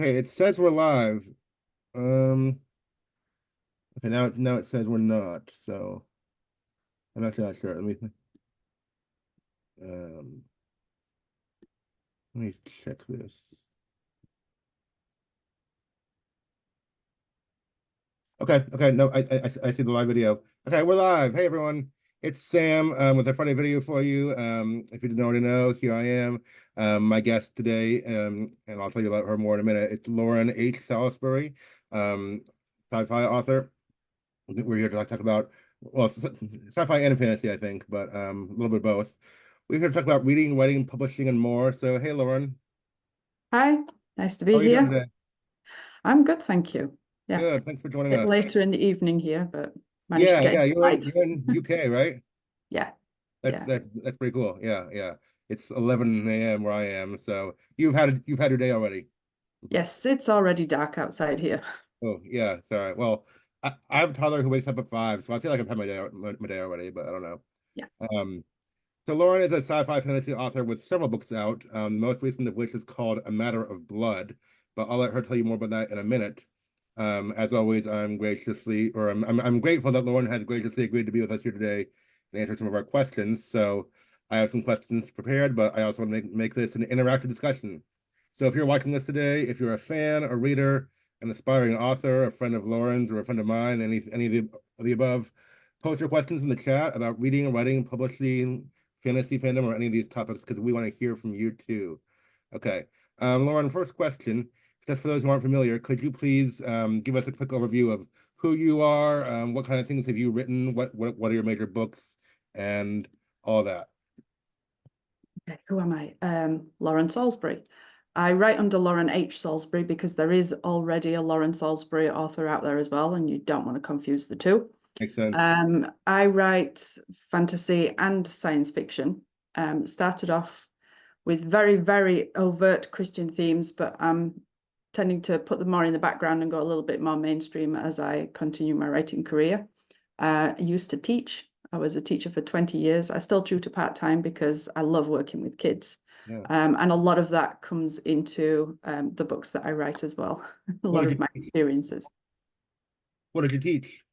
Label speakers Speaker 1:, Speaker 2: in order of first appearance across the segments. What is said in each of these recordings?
Speaker 1: Okay, it says we're live. Um, okay, now it says we're not, so I'm actually not sure. Um let me check this. Okay, no, I see the live video. Okay, we're live. Hey everyone, it's Sam with a funny video for you. If you didn't already know, here I am. My guest today, and I'll tell you about her more in a minute. It's Lauren H. Salisbury, um, sci-fi author. We're here to talk about, well, sci-fi and fantasy, I think, but a little bit of both. We're here to talk about reading, writing, publishing, and more. So, hey, Lauren,
Speaker 2: Hi, nice to
Speaker 1: how
Speaker 2: be
Speaker 1: are you doing
Speaker 2: here.
Speaker 1: today?
Speaker 2: I'm good, thank you. Yeah,
Speaker 1: Good. Thanks for joining
Speaker 2: bit
Speaker 1: us.
Speaker 2: later in the evening here, but managed to
Speaker 1: Yeah,
Speaker 2: get
Speaker 1: yeah,
Speaker 2: in
Speaker 1: you're in
Speaker 2: tonight.
Speaker 1: you're in UK, right?
Speaker 2: Yeah,
Speaker 1: That's
Speaker 2: yeah.
Speaker 1: that's pretty cool. Yeah, yeah. It's 11 a.m. where I am, so you've had your day already.
Speaker 2: Yes, it's already dark outside here.
Speaker 1: Oh, yeah. Sorry. Well, I have a toddler who wakes up at 5, so I feel like I've had my day already, but I don't know.
Speaker 2: Yeah.
Speaker 1: Um, So Lauren is a sci-fi fantasy author with several books out, the most recent of which is called A Matter of Blood, but I'll let her tell you more about that in a minute. As always, I'm grateful that Lauren has graciously agreed to be with us here today and answer some of our questions. So I have some questions prepared, but I also want to make this an interactive discussion. So if you're watching this today, if you're a fan, a reader, an aspiring author, a friend of Lauren's, or a friend of mine, any of the above, post your questions in the chat about reading, writing, publishing, fantasy fandom, or any of these topics because we want to hear from you too. Okay. Lauren, first question, just for those who aren't familiar, could you please give us a quick overview of who you are, what kind of things have you written, what are your major books, and all that?
Speaker 2: Okay, who am I? Lauren Salisbury. I write under Lauren H. Salisbury because there is already a Lauren Salisbury author out there as well, and you don't want to confuse the two.
Speaker 1: Makes sense.
Speaker 2: I write fantasy and science fiction. Started off with very, very overt Christian themes, but I'm tending to put them more in the background and go a little bit more mainstream as I continue my writing career. I used to teach. I was a teacher for 20 years. I still tutor part-time because I love working with kids.
Speaker 1: Yeah.
Speaker 2: And a lot of that comes into the books that I write as well, a
Speaker 1: What
Speaker 2: lot
Speaker 1: did
Speaker 2: of my
Speaker 1: you
Speaker 2: experiences.
Speaker 1: What did you teach?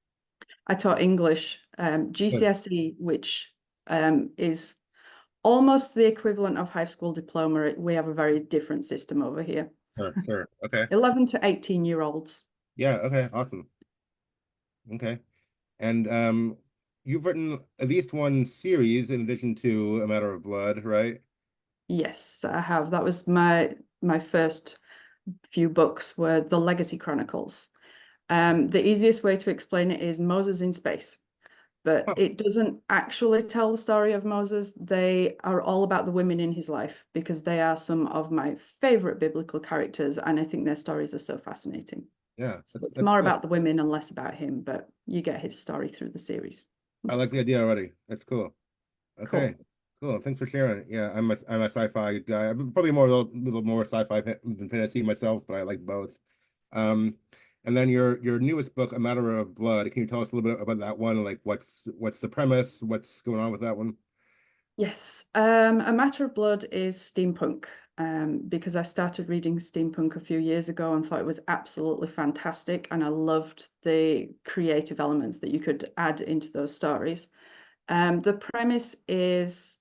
Speaker 2: I taught English,
Speaker 1: Good.
Speaker 2: GCSE, which is almost the equivalent of high school diploma. We have a very different system over here.
Speaker 1: Sure. Okay.
Speaker 2: 11 to 18-year-olds.
Speaker 1: Yeah. Okay. Awesome. Okay. And you've written at least one series in addition to A Matter of Blood, right?
Speaker 2: Yes, I have. That was my first few books were the Legacy Chronicles. The easiest way to explain it is Moses in space, but
Speaker 1: Huh.
Speaker 2: it doesn't actually tell the story of Moses. They are all about the women in his life because they are some of my favorite biblical characters, and I think their stories are so fascinating.
Speaker 1: Yeah.
Speaker 2: So
Speaker 1: That's
Speaker 2: it's
Speaker 1: that's
Speaker 2: more
Speaker 1: cool.
Speaker 2: about the women and less about him, but you get his story through the series.
Speaker 1: I like the idea already. That's cool. Okay,
Speaker 2: Cool.
Speaker 1: cool. Thanks for sharing. Yeah, I'm a sci-fi guy. I'm probably more a little more sci-fi than fantasy myself, but I like both. Um, and then your newest book, A Matter of Blood. Can you tell us a little bit about that one? Like, what's the premise? What's going on with that one?
Speaker 2: Yes, A Matter of Blood is steampunk because I started reading steampunk a few years ago and thought it was absolutely fantastic, and I loved the creative elements that you could add into those stories. The premise is,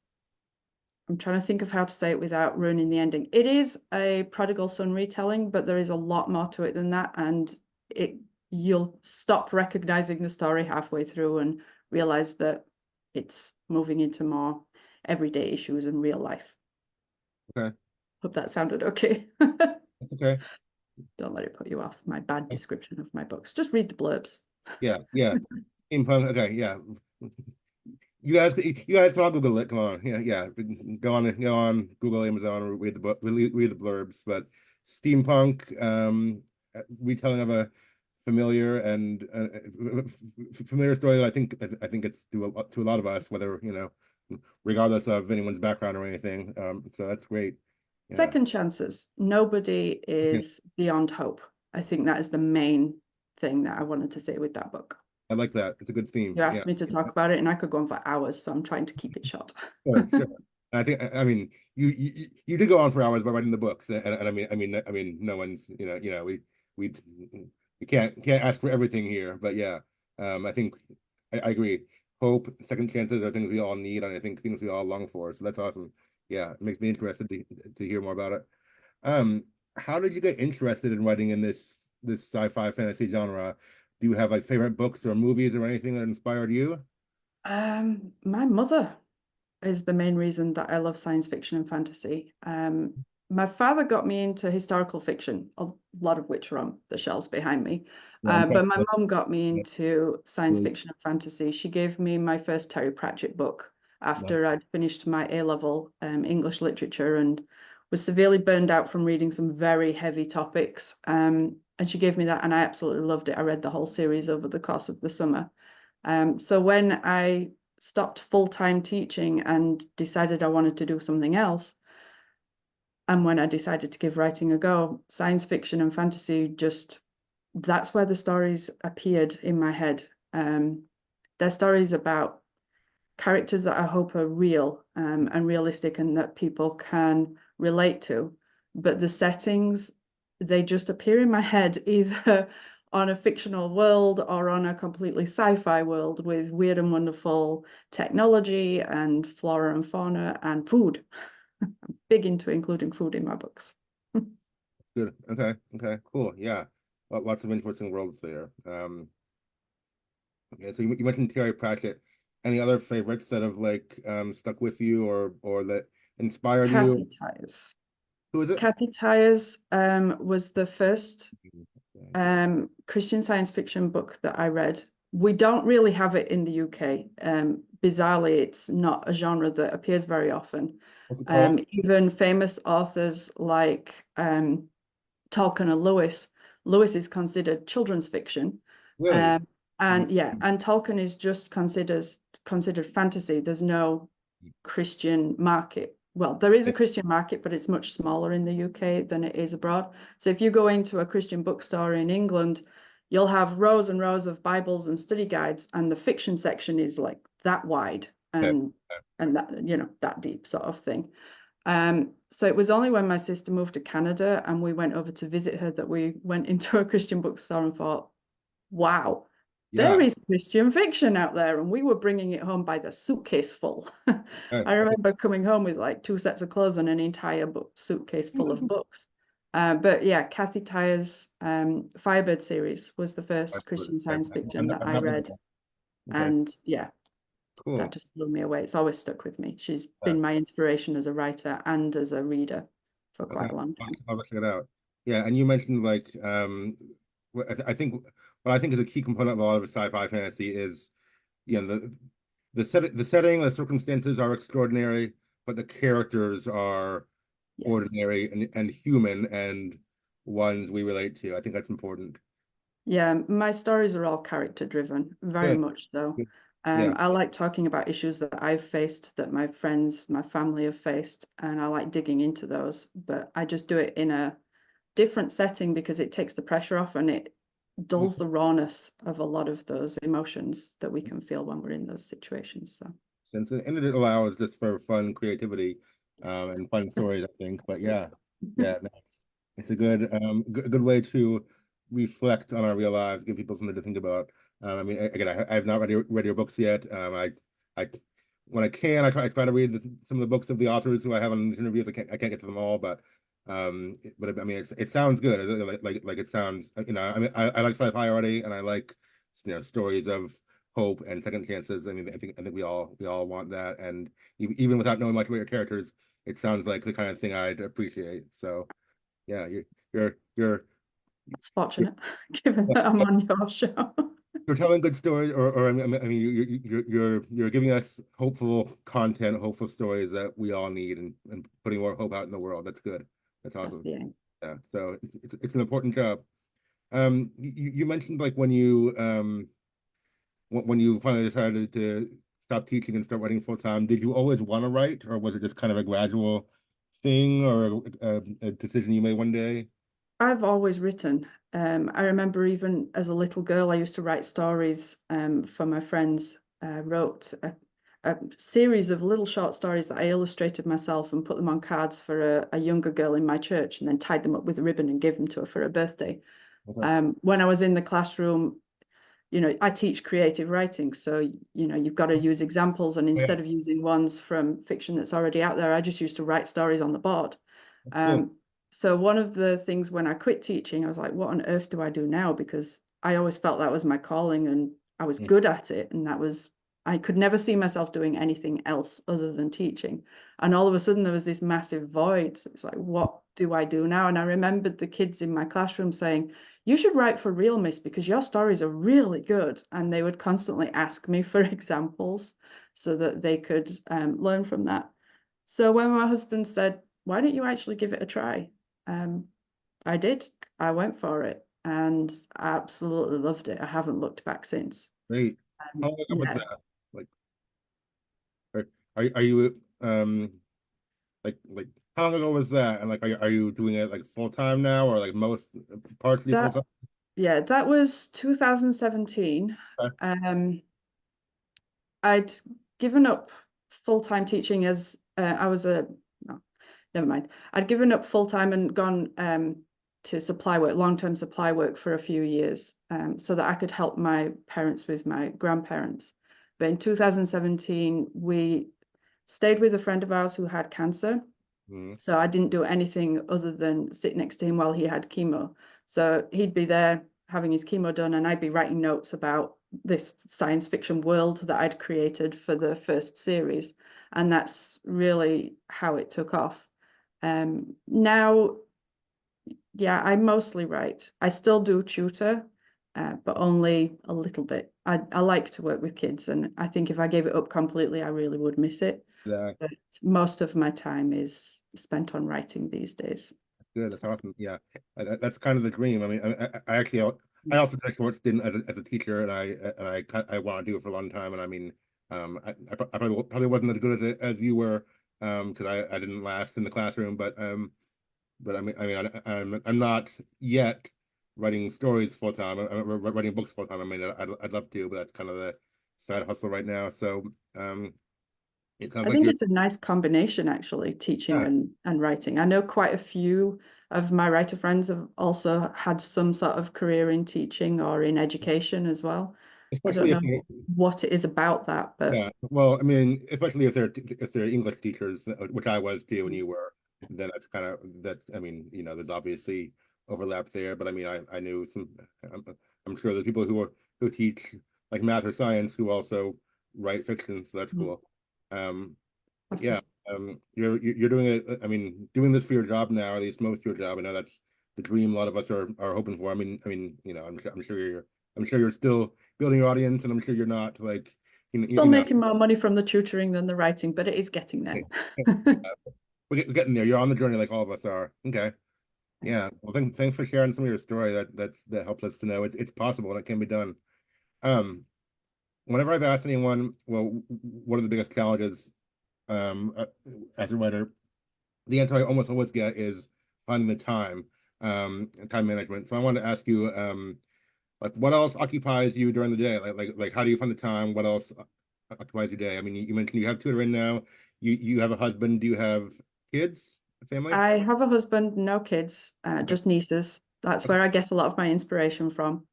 Speaker 2: I'm trying to think of how to say it without ruining the ending. It is a prodigal son retelling, but there is a lot more to it than that, and it you'll stop recognizing the story halfway through and realize that it's moving into more everyday issues and real life.
Speaker 1: Okay,
Speaker 2: Hope that sounded okay.
Speaker 1: okay.
Speaker 2: Don't let it put you off my bad description of my books. Just read the blurbs.
Speaker 1: Yeah, yeah. Steampunk. Okay, yeah. You guys can all Google it. Come on, yeah, yeah. Go on Google, Amazon, read the book, read the blurbs. But steampunk, retelling of a familiar and familiar story that I think it's to a lot of us, whether regardless of anyone's background or anything. So that's great. Yeah.
Speaker 2: Second chances. Nobody
Speaker 1: Okay.
Speaker 2: is beyond hope. I think that is the main thing that I wanted to say with that book.
Speaker 1: I like that. It's a good theme.
Speaker 2: You
Speaker 1: Yeah.
Speaker 2: asked me to talk about it, and I could go on for hours, so I'm trying to keep it short.
Speaker 1: Sure, sure. I think I mean you did go on for hours by writing the books, and I mean no one's we we can't ask for everything here, but yeah, I think I agree. Hope, second chances are things we all need, and I think things we all long for. So that's awesome. Yeah, it makes me interested to hear more about it. Um, how did you get interested in writing in this sci-fi fantasy genre? Do you have like favorite books or movies or anything that inspired you?
Speaker 2: My mother is the main reason that I love science fiction and fantasy. My father got me into historical fiction, a lot of which are on the shelves behind me.
Speaker 1: Yeah, I'm trying
Speaker 2: But my
Speaker 1: to.
Speaker 2: mum got me
Speaker 1: Yeah,
Speaker 2: into science
Speaker 1: really
Speaker 2: fiction and fantasy. She gave me my first Terry Pratchett book
Speaker 1: nice.
Speaker 2: after I'd finished my A-level English literature and was severely burned out from reading some very heavy topics. And she gave me that, and I absolutely loved it. I read the whole series over the course of the summer. So when I stopped full-time teaching and decided I wanted to do something else, and when I decided to give writing a go, science fiction and fantasy just that's where the stories appeared in my head. They're stories about characters that I hope are real and realistic and that people can relate to. But the settings, they just appear in my head either on a fictional world or on a completely sci-fi world with weird and wonderful technology and flora and fauna and food. Big into including food in my books.
Speaker 1: Good. Okay. Okay. Cool. Yeah. Lots of interesting worlds there. Okay. So you mentioned Terry Pratchett. Any other favorites that have like stuck with you or that inspired you?
Speaker 2: Kathy Tyers.
Speaker 1: Who is it?
Speaker 2: Kathy Tyers was the first
Speaker 1: Okay.
Speaker 2: Christian science fiction book that I read. We don't really have it in the UK. Bizarrely, it's not a genre that appears very often.
Speaker 1: What's it called?
Speaker 2: Even famous authors like Tolkien and Lewis. Lewis is considered children's fiction.
Speaker 1: Really?
Speaker 2: Um, and yeah, and Tolkien is just considered fantasy. There's no Christian market. Well, there is a Christian market, but it's much smaller in the UK than it is abroad. So if you go into a Christian bookstore in England, you'll have rows and rows of Bibles and study guides, and the fiction section is like that wide
Speaker 1: Okay.
Speaker 2: and that that deep sort of thing. So it was only when my sister moved to Canada and we went over to visit her that we went into a Christian bookstore and thought, wow, there
Speaker 1: Yeah.
Speaker 2: is Christian fiction out there. And we were bringing it home by the suitcase full.
Speaker 1: Okay.
Speaker 2: I
Speaker 1: Okay.
Speaker 2: remember coming home with like two sets of clothes and an entire suitcase full of books. But yeah, Kathy Tyer's Firebird series was the first Christian science fiction that
Speaker 1: I've
Speaker 2: I
Speaker 1: not read
Speaker 2: read.
Speaker 1: that. Okay.
Speaker 2: And yeah, that
Speaker 1: Cool.
Speaker 2: just blew me away. It's always stuck with me. She's
Speaker 1: Yeah.
Speaker 2: been my inspiration as a writer and as a reader for
Speaker 1: Okay.
Speaker 2: quite a long time.
Speaker 1: I'll check it out. Yeah, and you mentioned like I think what I think is a key component of a lot of sci-fi fantasy is the setting, the circumstances are extraordinary, but the characters are
Speaker 2: Yes.
Speaker 1: ordinary and human and ones we relate to. I think that's important.
Speaker 2: Yeah, my stories are all character driven, very
Speaker 1: Good.
Speaker 2: much so.
Speaker 1: Good. Yeah.
Speaker 2: I like talking about issues that I've faced, that my friends, my family have faced, and I like digging into those. But I just do it in a different setting because it takes the pressure off and it dulls the rawness of a lot of those emotions that we can feel when we're in those situations. So,
Speaker 1: Sense and it allows just for fun creativity
Speaker 2: yes.
Speaker 1: and fun stories, I think. But yeah, yeah, no, it's a good way to reflect on our real lives, give people something to think about. I mean, again, I have not read your books yet. I when I can, I try to read some of the books of the authors who I have on these interviews. I can't get to them all, but I mean, it sounds good. Like it sounds. I mean, I like sci-fi already, and I like stories of hope and second chances. I mean, I think we all want that, and even without knowing much about your characters, it sounds like the kind of thing I'd appreciate. So yeah, you're
Speaker 2: It's fortunate given that I'm on your show.
Speaker 1: you're telling good stories, or I mean, you're giving us hopeful content, hopeful stories that we all need, and putting more hope out in the world. That's good. That's
Speaker 2: That's
Speaker 1: awesome.
Speaker 2: the aim.
Speaker 1: Yeah. So it's an important job. You mentioned like when you finally decided to stop teaching and start writing full time, did you always want to write, or was it just kind of a gradual thing or a decision you made one day?
Speaker 2: I've always written. I remember even as a little girl, I used to write stories for my friends. I wrote a series of little short stories that I illustrated myself and put them on cards for a younger girl in my church, and then tied them up with a ribbon and gave them to her for her birthday.
Speaker 1: Okay.
Speaker 2: When I was in the classroom, I teach creative writing, so you've got to use examples, and
Speaker 1: Yeah,
Speaker 2: instead of using ones from fiction that's already out there, I just used to write stories on the board.
Speaker 1: that's cool.
Speaker 2: Um, so one of the things when I quit teaching, I was like, what on earth do I do now? Because I always felt that was my calling and I was
Speaker 1: Mm.
Speaker 2: good at it, and I could never see myself doing anything else other than teaching. And all of a sudden there was this massive void. So it's like, what do I do now? And I remembered the kids in my classroom saying, you should write for real, miss, because your stories are really good. And they would constantly ask me for examples so that they could learn from that. So when my husband said, why don't you actually give it a try? Um, I did. I went for it and I absolutely loved it. I haven't looked back since.
Speaker 1: Great. How long ago was
Speaker 2: Yeah,
Speaker 1: that? Like, are you like how long ago was that? And like, are you doing it like full time now, or like most partially full
Speaker 2: that
Speaker 1: time?
Speaker 2: yeah, that was 2017.
Speaker 1: Okay.
Speaker 2: Um, I'd given up full-time teaching as I was a no, never mind. I'd given up full-time and gone to supply work, long-term supply work for a few years, so that I could help my parents with my grandparents. But in 2017, we stayed with a friend of ours who had cancer.
Speaker 1: Mhm.
Speaker 2: So I didn't do anything other than sit next to him while he had chemo. So he'd be there having his chemo done, and I'd be writing notes about this science fiction world that I'd created for the first series. And that's really how it took off. Now, yeah, I mostly write. I still do tutor, but only a little bit. I like to work with kids, and I think if I gave it up completely, I really would miss it.
Speaker 1: Yeah,
Speaker 2: But most of my time is spent on writing these days.
Speaker 1: good. That's awesome. Yeah, that's kind of the dream. I mean, I actually I also did a short stint as a teacher, and I want to do it for a long time. And I mean, I probably wasn't as good as as you were, because I didn't last in the classroom, but I'm not yet writing stories full time. I'm writing books full time. I mean, I'd love to, but that's kind of the side hustle right now. So it sounds
Speaker 2: I
Speaker 1: like
Speaker 2: think
Speaker 1: you're
Speaker 2: it's a nice combination, actually, teaching
Speaker 1: yeah,
Speaker 2: and writing. I know quite a few of my writer friends have also had some sort of career in teaching or in education as well. I don't
Speaker 1: especially if
Speaker 2: know what it is about that, but
Speaker 1: yeah. Well, I mean, especially if they're English teachers, which I was too, and you were, then that's kind of that's. I mean, there's obviously overlap there, but I mean, I knew some. I'm, I'm sure there's people who teach like math or science who also write fiction, so that's
Speaker 2: mm,
Speaker 1: cool. Um, but yeah,
Speaker 2: absolutely.
Speaker 1: you're doing it. I mean, doing this for your job now, at least most of your job. I know that's the dream a lot of us are hoping for. I'm sure you're still building your audience, and I'm sure you're not like
Speaker 2: Still making more money from the tutoring than the writing, but it is getting there.
Speaker 1: we're getting there. You're on the journey like all of us are. Okay. Yeah. Well, thanks for sharing some of your story. That helps us to know it's possible and it can be done. Um, Whenever I've asked anyone, well, what are the biggest challenges as a writer, the answer I almost always get is finding the time, time management. So I wanted to ask you, like, what else occupies you during the day? Like, how do you find the time? What else occupies your day? I mean, you mentioned you have tutoring now. You have a husband. Do you have kids, a family?
Speaker 2: I have a husband, no kids,
Speaker 1: Okay.
Speaker 2: just nieces. That's
Speaker 1: Okay.
Speaker 2: where I get a lot of my inspiration from.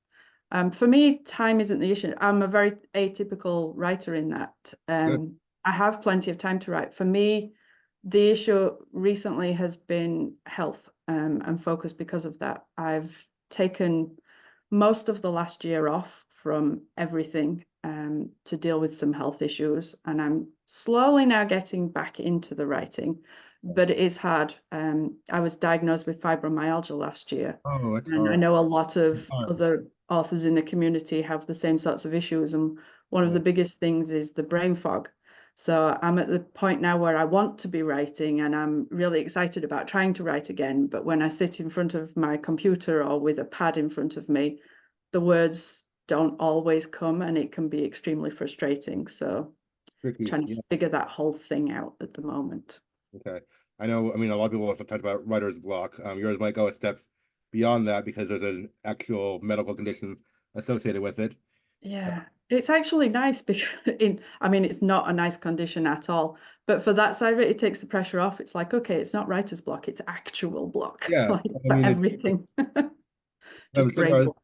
Speaker 2: For me, time isn't the issue. I'm a very atypical writer in that
Speaker 1: Good.
Speaker 2: I have plenty of time to write. For me, the issue recently has been health and focus because of that. I've taken most of the last year off from everything to deal with some health issues, and I'm slowly now getting back into the writing, but it is hard. I was diagnosed with fibromyalgia last year,
Speaker 1: Oh, that's
Speaker 2: and I
Speaker 1: hard.
Speaker 2: know a lot of
Speaker 1: Hard.
Speaker 2: other authors in the community have the same sorts of issues. And one of
Speaker 1: Yeah.
Speaker 2: the biggest things is the brain fog. So I'm at the point now where I want to be writing and I'm really excited about trying to write again. But when I sit in front of my computer or with a pad in front of me, the words don't always come and it can be extremely frustrating. So
Speaker 1: Tricky.
Speaker 2: trying to
Speaker 1: Yeah.
Speaker 2: figure that whole thing out at the moment.
Speaker 1: Okay. I know. I mean, a lot of people have talked about writer's block. Yours might go a step beyond that because there's an actual medical condition associated with it.
Speaker 2: Yeah. It's actually nice because I mean, it's not a nice condition at all. But for that side of it, it takes the pressure off. It's like, okay, it's not writer's block, it's actual block,
Speaker 1: Yeah,
Speaker 2: like
Speaker 1: I
Speaker 2: for
Speaker 1: mean,
Speaker 2: everything.
Speaker 1: I'm
Speaker 2: Just
Speaker 1: sure there
Speaker 2: brain
Speaker 1: are,
Speaker 2: block.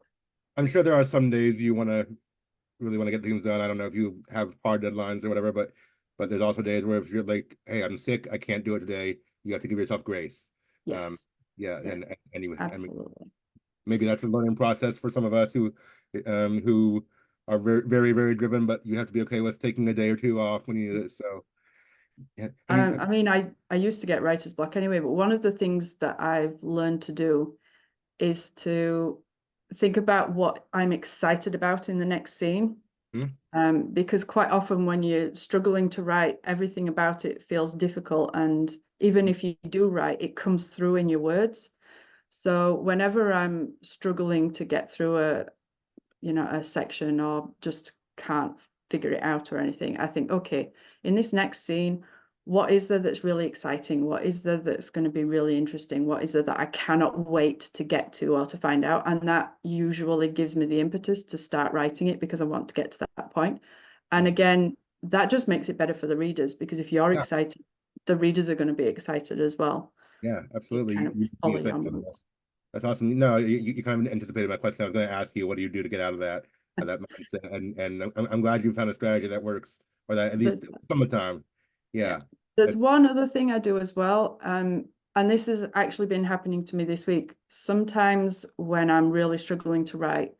Speaker 1: I'm sure there are some days you want to really want to get things done. I don't know if you have hard deadlines or whatever, but there's also days where if you're like, hey, I'm sick, I can't do it today, you have to give yourself grace. Um,
Speaker 2: Yes.
Speaker 1: yeah,
Speaker 2: Yeah,
Speaker 1: and anyway, I mean,
Speaker 2: absolutely.
Speaker 1: maybe that's a learning process for some of us who are very, very, very driven, but you have to be okay with taking a day or two off when you need it. So, yeah, have you?
Speaker 2: I mean, I used to get writer's block anyway, but one of the things that I've learned to do is to think about what I'm excited about in the next scene.
Speaker 1: Hmm?
Speaker 2: Because quite often when you're struggling to write, everything about it feels difficult. And even if you do write, it comes through in your words. So whenever I'm struggling to get through a section or just can't figure it out or anything, I think, okay, in this next scene, what is there that's really exciting? What is there that's going to be really interesting? What is there that I cannot wait to get to or to find out? And that usually gives me the impetus to start writing it because I want to get to that point. And again, that just makes it better for the readers because if you're
Speaker 1: Yeah,
Speaker 2: excited, the readers are going to be excited as well.
Speaker 1: yeah,
Speaker 2: You
Speaker 1: absolutely.
Speaker 2: kind of
Speaker 1: You
Speaker 2: follow
Speaker 1: said
Speaker 2: your
Speaker 1: that.
Speaker 2: moods.
Speaker 1: That's awesome. No, you kind of anticipated my question. I was going to ask you, what do you do to get out of that mindset? And I'm glad you found a strategy that works, or that at least
Speaker 2: There's
Speaker 1: some of the time.
Speaker 2: Yeah.
Speaker 1: Yeah,
Speaker 2: There's
Speaker 1: that's
Speaker 2: one other thing I do as well. And this has actually been happening to me this week. Sometimes when I'm really struggling to write,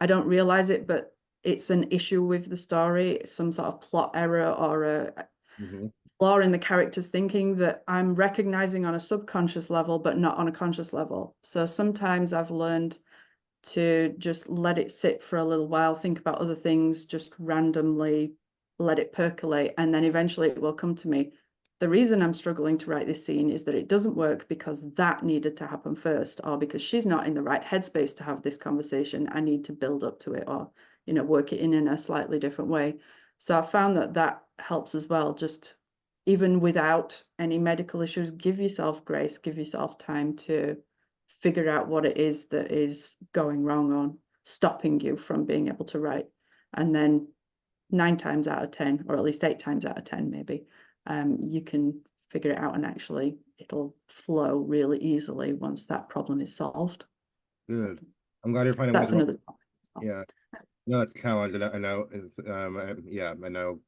Speaker 2: I don't realize it, but it's an issue with the story, some sort of plot error or a
Speaker 1: mhm.
Speaker 2: flaw in the character's thinking that I'm recognizing on a subconscious level, but not on a conscious level. So sometimes I've learned to just let it sit for a little while, think about other things, just randomly let it percolate, and then eventually it will come to me. The reason I'm struggling to write this scene is that it doesn't work because that needed to happen first, or because she's not in the right headspace to have this conversation. I need to build up to it, or work it in a slightly different way. So I found that that helps as well. Just even without any medical issues, give yourself grace, give yourself time to figure out what it is that is going wrong or stopping you from being able to write. And then 9 times out of 10, or at least 8 times out of 10, maybe, you can figure it out and actually it'll flow really easily once that problem is solved. So
Speaker 1: Good. I'm glad you're finding ways
Speaker 2: that's
Speaker 1: around.
Speaker 2: another topic as well.
Speaker 1: Yeah, no, that's a challenge, and I know, yeah, I know,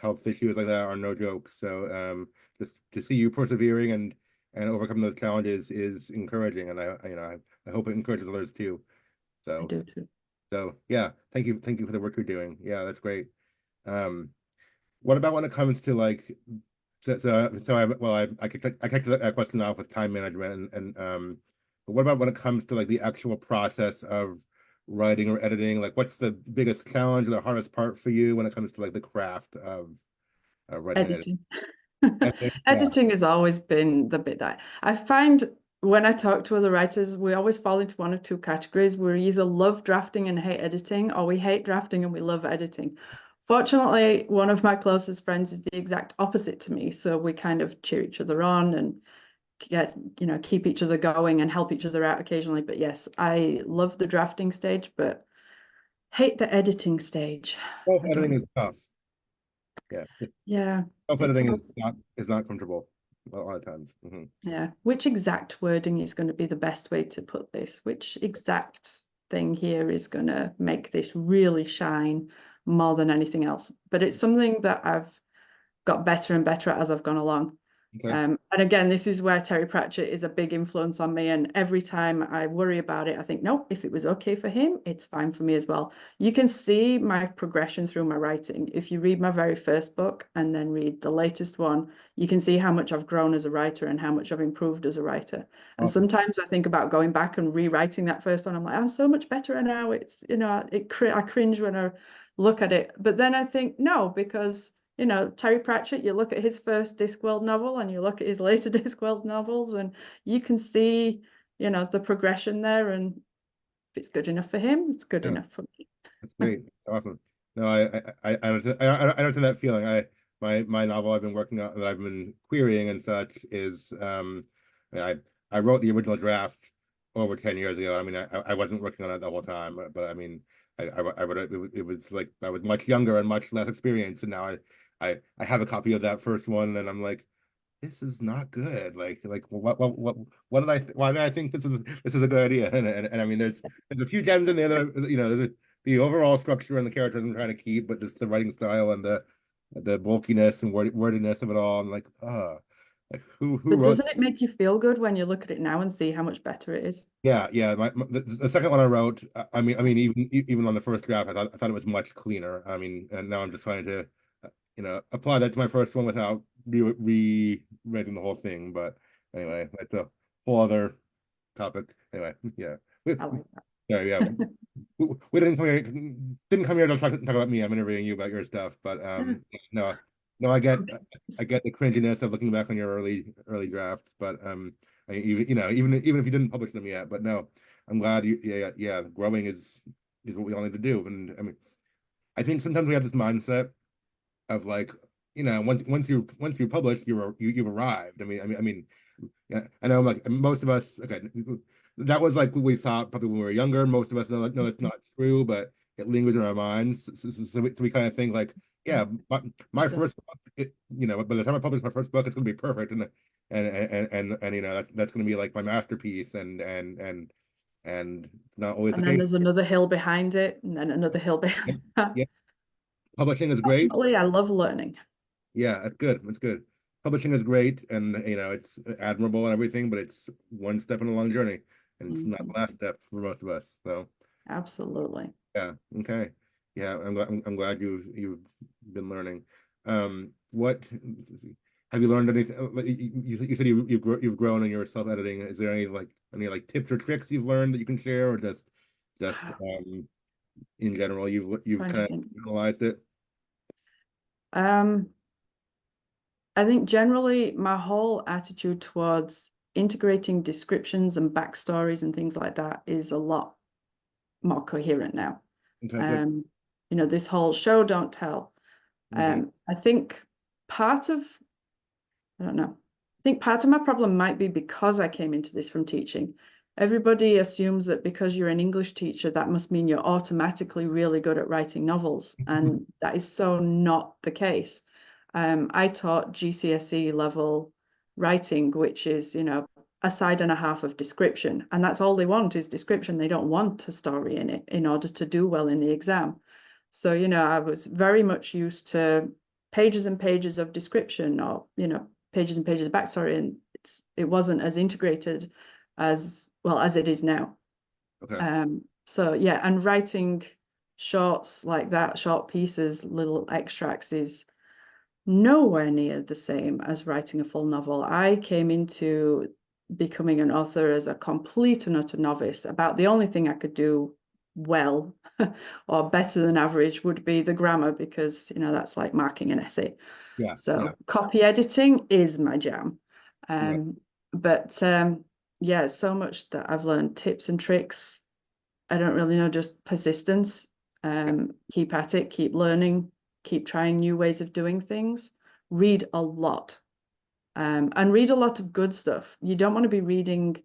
Speaker 1: health issues like that are no joke. So, just to see you persevering and overcoming those challenges is encouraging, and I hope it encourages others too.
Speaker 2: I
Speaker 1: So,
Speaker 2: do too.
Speaker 1: yeah, thank you for the work you're doing. Yeah, that's great. Um, what about when it comes to like, I kicked that question off with time management and but what about when it comes to like the actual process of writing or editing? Like, what's the biggest challenge or the hardest part for you when it comes to like the craft of writing and editing?
Speaker 2: Editing.
Speaker 1: Yeah.
Speaker 2: Editing has always been the bit that I find when I talk to other writers, we always fall into one of two categories. We either love drafting and hate editing, or we hate drafting and we love editing. Fortunately, one of my closest friends is the exact opposite to me. So we kind of cheer each other on and keep each other going and help each other out occasionally. But yes, I love the drafting stage, but hate the editing stage.
Speaker 1: Self
Speaker 2: I don't
Speaker 1: editing
Speaker 2: know.
Speaker 1: is tough. Yeah,
Speaker 2: Yeah,
Speaker 1: self
Speaker 2: it's
Speaker 1: editing
Speaker 2: hard.
Speaker 1: is not comfortable a lot of times.
Speaker 2: Yeah. Which exact wording is going to be the best way to put this? Which exact thing here is going to make this really shine more than anything else? But it's something that I've got better and better at as I've gone along.
Speaker 1: Okay.
Speaker 2: And again, this is where Terry Pratchett is a big influence on me. And every time I worry about it, I think, no, if it was okay for him, it's fine for me as well. You can see my progression through my writing. If you read my very first book and then read the latest one, you can see how much I've grown as a writer and how much I've improved as a writer. And
Speaker 1: Awesome.
Speaker 2: sometimes I think about going back and rewriting that first one. I'm like, I'm so much better now. It's, I cringe when I look at it. But then I think, no, because Terry Pratchett, you look at his first Discworld novel and you look at his later Discworld novels, and you can see, the progression there. And if it's good enough for him, it's good
Speaker 1: Yeah.
Speaker 2: enough for me.
Speaker 1: That's great. That's awesome. No, I understand, I understand that feeling. My novel I've been working on that I've been querying and such is I wrote the original draft over 10 years ago. I mean, I wasn't working on it the whole time, but I mean, I would it was like I was much younger and much less experienced, and now I have a copy of that first one, and I'm like, this is not good. Like what did why did I think this is a good idea? And I mean, there's a few gems in there that there's the overall structure and the characters I'm trying to keep, but just the writing style and the bulkiness and wordiness of it all. I'm like, like who
Speaker 2: But
Speaker 1: wrote?
Speaker 2: doesn't it make you feel good when you look at it now and see how much better it is?
Speaker 1: Yeah. The second one I wrote, I mean, even on the first draft, I thought it was much cleaner. I mean, and now I'm just trying to, apply that to my first one without rewriting the whole thing. But anyway, that's a whole other topic. Anyway, yeah.
Speaker 2: I like
Speaker 1: Yeah.
Speaker 2: that.
Speaker 1: We didn't come here to talk about me. I'm interviewing you about your stuff, but no, no, I get the cringiness of looking back on your early drafts, but even if you didn't publish them yet, but no, I'm glad yeah, growing is what we all need to do, and I mean, I think sometimes we have this mindset of like, once you publish, you've arrived. I mean, yeah, I know like most of us, okay, that was like what we thought probably when we were younger. Most of us know, no, it's not true, but it lingers in our minds. So we kind of think like, yeah, my
Speaker 2: It does.
Speaker 1: first book, by the time I publish my first book, it's gonna be perfect, and that's gonna be like my masterpiece, and not always the
Speaker 2: And then
Speaker 1: case.
Speaker 2: there's another hill behind it, and then another hill behind that.
Speaker 1: Yeah, publishing is great.
Speaker 2: Ultimately, I love learning.
Speaker 1: Yeah, that's good. That's good. Publishing is great, and it's admirable and everything, but it's one step in a long journey, and it's not
Speaker 2: Mhm.
Speaker 1: the last step for most of us. So
Speaker 2: Absolutely.
Speaker 1: yeah, okay, yeah, I'm glad you've been learning. What have you learned anything? You said you've grown in your self editing. Is there any tips or tricks you've learned that you can share, or just in general you've
Speaker 2: Trying to
Speaker 1: kind of
Speaker 2: think.
Speaker 1: analyzed it?
Speaker 2: Um, I think generally my whole attitude towards integrating descriptions and backstories and things like that is a lot more coherent now.
Speaker 1: Okay, good.
Speaker 2: Um, this whole show don't tell.
Speaker 1: Hmm.
Speaker 2: I think part of, I don't know, I think part of my problem might be because I came into this from teaching. Everybody assumes that because you're an English teacher, that must mean you're automatically really good at writing novels. And that is so not the case. I taught GCSE level writing, which is, a side and a half of description. And that's all they want is description. They don't want a story in it in order to do well in the exam. So, I was very much used to pages and pages of description or, pages and pages of backstory. And it wasn't as integrated as well as it is now.
Speaker 1: Okay.
Speaker 2: So yeah, and writing shorts like that, short pieces, little extracts is nowhere near the same as writing a full novel. I came into becoming an author as a complete and utter novice. About the only thing I could do well or better than average would be the grammar because, that's like marking an essay.
Speaker 1: Yeah. Yeah.
Speaker 2: So copy editing is my jam.
Speaker 1: Yeah.
Speaker 2: Um, but yeah, so much that I've learned tips and tricks. I don't really know, just persistence. Keep at it, keep learning, keep trying new ways of doing things. Read a lot, and read a lot of good stuff. You don't want to be reading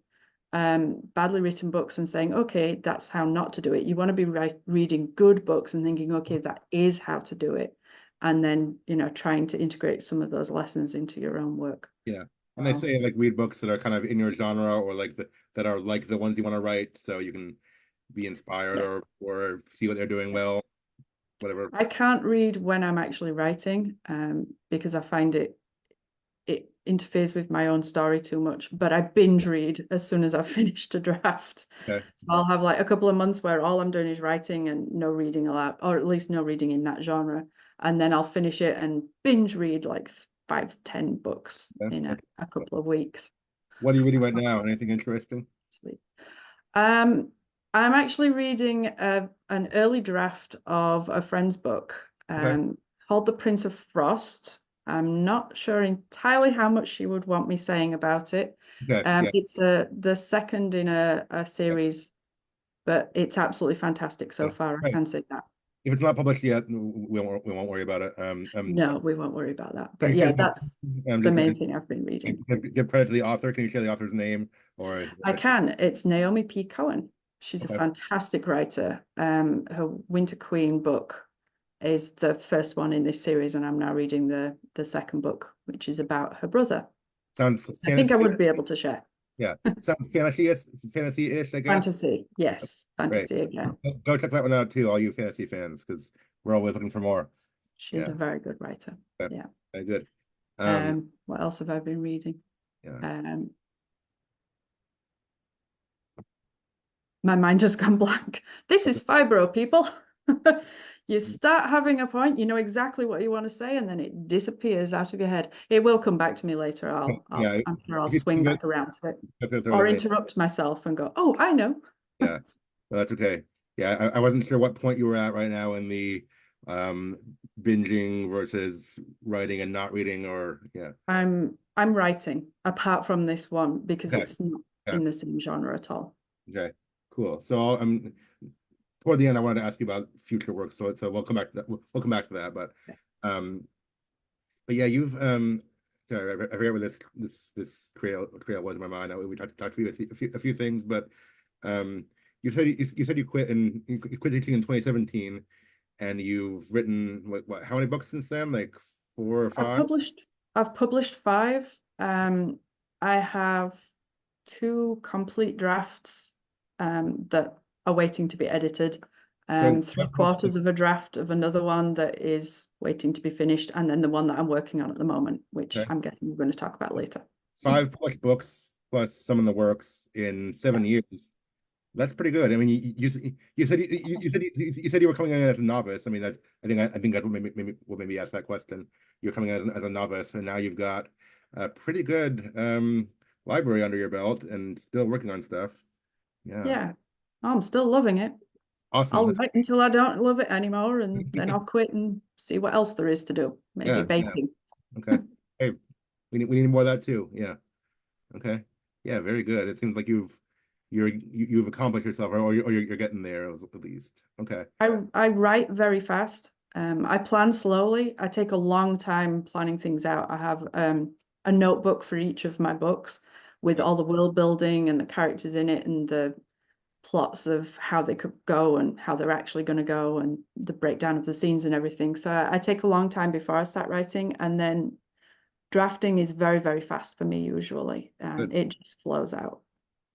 Speaker 2: badly written books and saying, okay, that's how not to do it. You want to be reading good books and thinking, okay, that is how to do it. And then, trying to integrate some of those lessons into your own work.
Speaker 1: Yeah. And they
Speaker 2: So,
Speaker 1: say like read books that are kind of in your genre or like that are like the ones you want to write so you can be inspired
Speaker 2: yeah.
Speaker 1: or see what they're doing well, whatever.
Speaker 2: I can't read when I'm actually writing because I find it interferes with my own story too much. But I binge read as soon as I've finished a draft.
Speaker 1: Okay.
Speaker 2: So I'll have like a couple of months where all I'm doing is writing and no reading allowed, or at least no reading in that genre. And then I'll finish it and binge read like 5, 10 books
Speaker 1: Yeah.
Speaker 2: in a,
Speaker 1: Okay.
Speaker 2: a couple of weeks.
Speaker 1: What are you reading right now? Anything interesting?
Speaker 2: Um, I'm actually reading an early draft of a friend's book
Speaker 1: Okay.
Speaker 2: called The Prince of Frost. I'm not sure entirely how much she would want me saying about it.
Speaker 1: Okay. Yeah.
Speaker 2: It's the second in a
Speaker 1: Yeah.
Speaker 2: series, but it's absolutely fantastic so
Speaker 1: Yeah.
Speaker 2: far. I
Speaker 1: Right.
Speaker 2: can say that.
Speaker 1: If it's not published yet, we won't worry about it.
Speaker 2: No, we won't worry about that.
Speaker 1: Can
Speaker 2: But
Speaker 1: you share
Speaker 2: yeah,
Speaker 1: the,
Speaker 2: that's the
Speaker 1: just
Speaker 2: main thing I've been reading.
Speaker 1: give credit to the author? Can you share the author's name or
Speaker 2: I can. It's Naomi P. Cohen. She's a
Speaker 1: Okay.
Speaker 2: fantastic writer. Her Winter Queen book is the first one in this series, and I'm now reading the second book, which is about her brother.
Speaker 1: Sounds
Speaker 2: I think I
Speaker 1: fantasy.
Speaker 2: would be able to share.
Speaker 1: Yeah. Sounds fantasy-ish, I guess.
Speaker 2: Fantasy, yes,
Speaker 1: Great.
Speaker 2: fantasy again.
Speaker 1: Go check that one out too, all you fantasy fans, because we're always looking for more.
Speaker 2: She's
Speaker 1: Yeah.
Speaker 2: a very good writer.
Speaker 1: Okay.
Speaker 2: Yeah.
Speaker 1: Very good. Um,
Speaker 2: What else have I been reading?
Speaker 1: yeah.
Speaker 2: Um, my mind just gone blank. This is fibro, people. You start having a point, you know exactly what you want to say, and then it disappears out of your head. It will come back to me later.
Speaker 1: Yeah.
Speaker 2: I'm sure I'll
Speaker 1: If
Speaker 2: swing
Speaker 1: you
Speaker 2: back around to it,
Speaker 1: definitely throw it
Speaker 2: or
Speaker 1: in me.
Speaker 2: interrupt myself and go, "Oh, I know."
Speaker 1: Yeah. No, that's okay. Yeah, I wasn't sure what point you were at right now in the um binging versus writing and not reading, or yeah.
Speaker 2: I'm writing apart from this one because
Speaker 1: Okay.
Speaker 2: it's not
Speaker 1: Yeah.
Speaker 2: in the same genre at all.
Speaker 1: Okay. Cool. So toward the end I wanted to ask you about future work. So we'll come back to that. We'll come back to that. Um but yeah, you've sorry, I forget what this trail was in my mind. We talked to a few things, but um you said you quit teaching in 2017, and you've written what how many books since then? Like four or
Speaker 2: I've
Speaker 1: five?
Speaker 2: published I've published five. I have two complete drafts that are waiting to be edited.
Speaker 1: So
Speaker 2: Three
Speaker 1: five books,
Speaker 2: quarters of a draft of another one that is waiting to be finished, and then the one that I'm working on at the moment, which
Speaker 1: okay.
Speaker 2: I'm guessing we're going to talk about later.
Speaker 1: Five published books plus some in the works in
Speaker 2: Yeah.
Speaker 1: 7 years. That's pretty good. I mean, you said you were coming in as a novice. I mean, I think that will maybe ask that question. You're coming in as a novice, and now you've got a pretty good library under your belt, and still working on stuff. Yeah,
Speaker 2: Yeah. I'm still loving it.
Speaker 1: awesome.
Speaker 2: I'll
Speaker 1: That's
Speaker 2: wait until I don't love it anymore, and then I'll quit and see what else there is to do. Maybe
Speaker 1: yeah, yeah.
Speaker 2: baking.
Speaker 1: Okay. Hey, we need more of that too. Yeah. Okay. Yeah, very good. It seems like you've accomplished yourself, or you're getting there at least. Okay.
Speaker 2: I write very fast. I plan slowly. I take a long time planning things out. I have a notebook for each of my books with
Speaker 1: Yeah.
Speaker 2: all the world building and the characters in it and the plots of how they could go and how they're actually going to go and the breakdown of the scenes and everything. So I take a long time before I start writing, and then drafting is very, very fast for me usually.
Speaker 1: Good.
Speaker 2: It just flows out.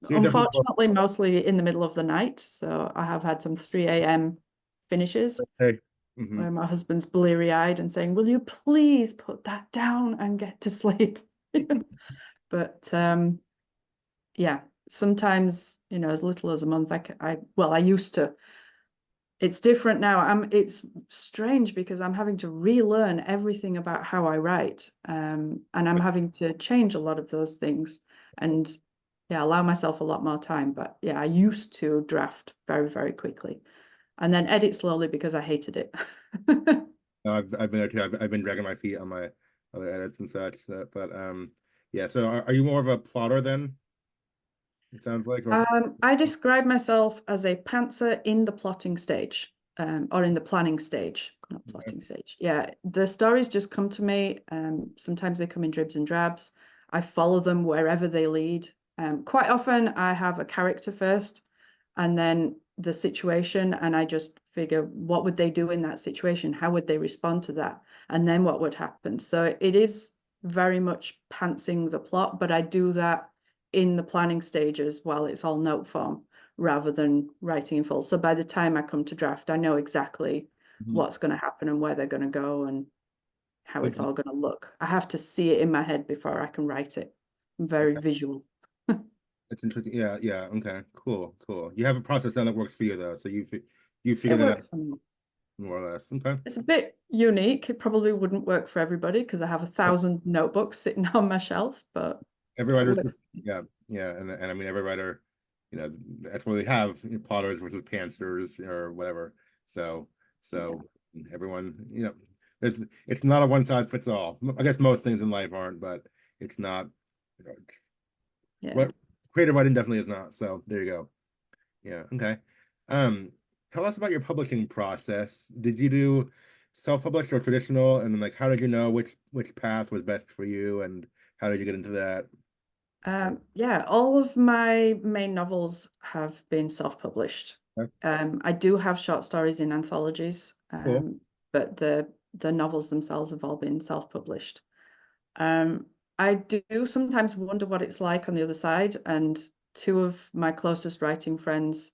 Speaker 1: So you're definitely
Speaker 2: Unfortunately, mostly in the middle of the night. So I have had some 3 a.m. finishes
Speaker 1: okay. Hmm.
Speaker 2: where my husband's bleary-eyed and saying, "Will you please put that down and get to sleep?" But yeah, sometimes, as little as a month, I used to. It's different now. It's strange because I'm having to relearn everything about how I write. And I'm having to change a lot of those things and yeah, allow myself a lot more time. But yeah, I used to draft very, very quickly and then edit slowly because I hated it.
Speaker 1: No, I've been there too. I've been dragging my feet on my other edits and such. But yeah. So are you more of a plotter then? It sounds like, or
Speaker 2: I describe myself as a pantser in the plotting stage, or in the planning stage, not
Speaker 1: okay.
Speaker 2: plotting stage. Yeah, the stories just come to me. Sometimes they come in dribs and drabs. I follow them wherever they lead. Quite often, I have a character first, and then the situation, and I just figure what would they do in that situation? How would they respond to that? And then what would happen? So it is very much pantsing the plot, but I do that in the planning stages while it's all note form rather than writing in full. So by the time I come to draft, I know exactly
Speaker 1: Mhm.
Speaker 2: what's going to happen and where they're going to go and how it's
Speaker 1: Okay.
Speaker 2: all going to look. I have to see it in my head before I can write it. I'm very
Speaker 1: Okay.
Speaker 2: visual.
Speaker 1: That's interesting. Yeah, yeah. Okay. Cool, cool. You have a process now that works for you though, so you
Speaker 2: It
Speaker 1: figured that out
Speaker 2: works for me.
Speaker 1: more or less. Okay.
Speaker 2: It's a bit unique. It probably wouldn't work for everybody because I have 1,000 notebooks sitting on my shelf, but
Speaker 1: Every
Speaker 2: it
Speaker 1: writer's
Speaker 2: works.
Speaker 1: yeah, yeah, and I mean every writer, that's where they have plotters versus pantsers or whatever. So
Speaker 2: Yeah,
Speaker 1: so everyone, it's not a one size fits all. I guess most things in life aren't, but it's not. It's,
Speaker 2: yeah.
Speaker 1: what creative writing definitely is not. So there you go. Yeah. Okay. Um, Tell us about your publishing process. Did you do self-published or traditional? And then like how did you know which path was best for you and how did you get into that?
Speaker 2: Yeah, all of my main novels have been self-published.
Speaker 1: Okay,
Speaker 2: I do have short stories in anthologies,
Speaker 1: cool.
Speaker 2: but the novels themselves have all been self-published. Um, I do sometimes wonder what it's like on the other side, and two of my closest writing friends,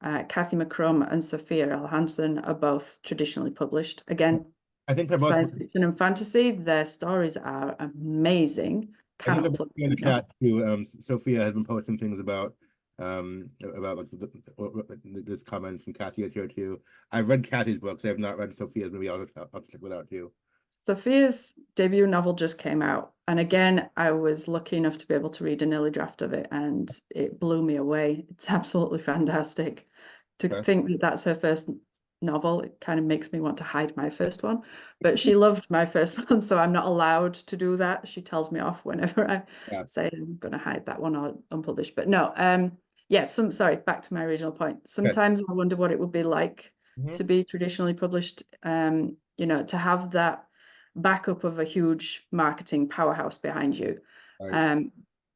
Speaker 2: Kathy McCrum and Sophia L. Hansen, are both traditionally published. Again,
Speaker 1: I think they're both.
Speaker 2: science fiction and fantasy. Their stories are amazing.
Speaker 1: I think they're
Speaker 2: Cannot
Speaker 1: both
Speaker 2: plug
Speaker 1: in
Speaker 2: them
Speaker 1: the
Speaker 2: enough.
Speaker 1: chat too. Sophia has been posting things about like there's comments, and Kathy is here too. I've read Kathy's books. I have not read Sophia's. Maybe I'll check it out too.
Speaker 2: Sophia's debut novel just came out, and again, I was lucky enough to be able to read an early draft of it, and it blew me away. It's absolutely fantastic. To
Speaker 1: Okay.
Speaker 2: think that that's her first novel, it kind of makes me want to hide my first one. But she loved my first one, so I'm not allowed to do that. She tells me off whenever I
Speaker 1: Yeah.
Speaker 2: say I'm going to hide that one or unpublished. But no, yeah, sorry, back to my original point.
Speaker 1: Good.
Speaker 2: Sometimes I wonder what it would be like
Speaker 1: Hmm.
Speaker 2: to be traditionally published, to have that backup of a huge marketing powerhouse behind you.
Speaker 1: Right.
Speaker 2: Um,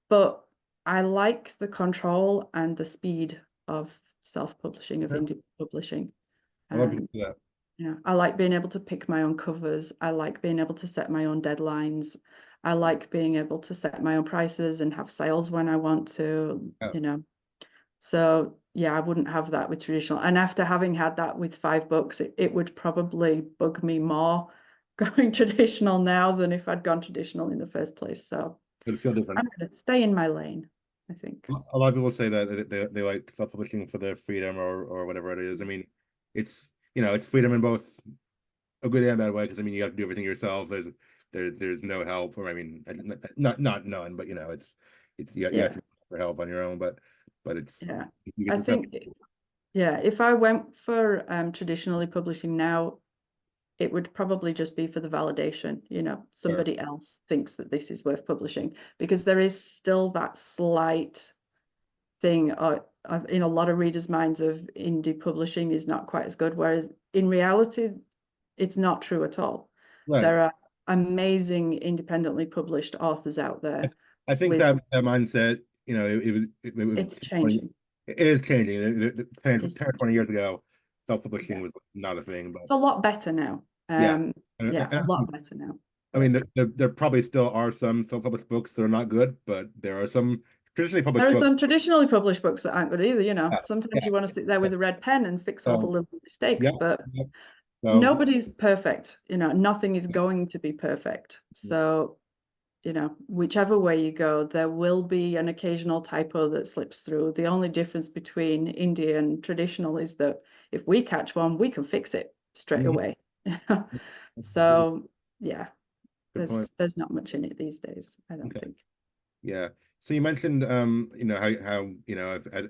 Speaker 2: but I like the control and the speed of self-publishing, of
Speaker 1: Yeah.
Speaker 2: indie publishing.
Speaker 1: I love you
Speaker 2: Um,
Speaker 1: for that.
Speaker 2: I like being able to pick my own covers. I like being able to set my own deadlines. I like being able to set my own prices and have sales when I want to,
Speaker 1: Yeah.
Speaker 2: So yeah, I wouldn't have that with traditional. And after having had that with 5 books, it would probably bug me more going traditional now than if I'd gone traditional in the first place. So
Speaker 1: It'll feel different.
Speaker 2: I'm going to stay in my lane, I think.
Speaker 1: A lot of people say that they like self-publishing for their freedom or whatever it is. I mean, it's freedom in both a good and bad way because I mean you have to do everything yourself. There's no help, or I mean not none, but you have
Speaker 2: Yeah,
Speaker 1: to ask for help on your own. But
Speaker 2: yeah.
Speaker 1: you get
Speaker 2: I
Speaker 1: to set.
Speaker 2: think, yeah, if I went for traditionally publishing now, it would probably just be for the validation,
Speaker 1: Sure.
Speaker 2: somebody else thinks that this is worth publishing because there is still that slight thing in a lot of readers' minds of indie publishing is not quite as good, whereas in reality, it's not true at all.
Speaker 1: Right.
Speaker 2: There are amazing independently published authors out
Speaker 1: I,
Speaker 2: there
Speaker 1: I think
Speaker 2: with
Speaker 1: that mindset, it was
Speaker 2: it's
Speaker 1: 20,
Speaker 2: changing.
Speaker 1: it is changing. 10,
Speaker 2: It's,
Speaker 1: 10 or 20 years ago, self-publishing
Speaker 2: yeah,
Speaker 1: was not a thing, but
Speaker 2: it's a lot better now.
Speaker 1: yeah.
Speaker 2: Yeah, a lot better now.
Speaker 1: I
Speaker 2: But
Speaker 1: mean, there probably still are some self-published books that are not good, but there are some traditionally
Speaker 2: there
Speaker 1: published
Speaker 2: are
Speaker 1: books.
Speaker 2: some traditionally published books that aren't good either.
Speaker 1: Yeah,
Speaker 2: Sometimes
Speaker 1: yeah.
Speaker 2: you want to sit there with a red pen and fix all the
Speaker 1: So,
Speaker 2: little mistakes,
Speaker 1: yeah,
Speaker 2: but
Speaker 1: yeah. So,
Speaker 2: nobody's perfect. Nothing is going to be perfect. So, whichever way you go, there will be an occasional typo that slips through. The only difference between indie and traditional is that if we catch one, we can fix it straight
Speaker 1: mhm.
Speaker 2: away.
Speaker 1: Good,
Speaker 2: So, yeah,
Speaker 1: good point.
Speaker 2: there's not much in it these days, I don't
Speaker 1: Okay.
Speaker 2: think.
Speaker 1: Yeah. So you mentioned, how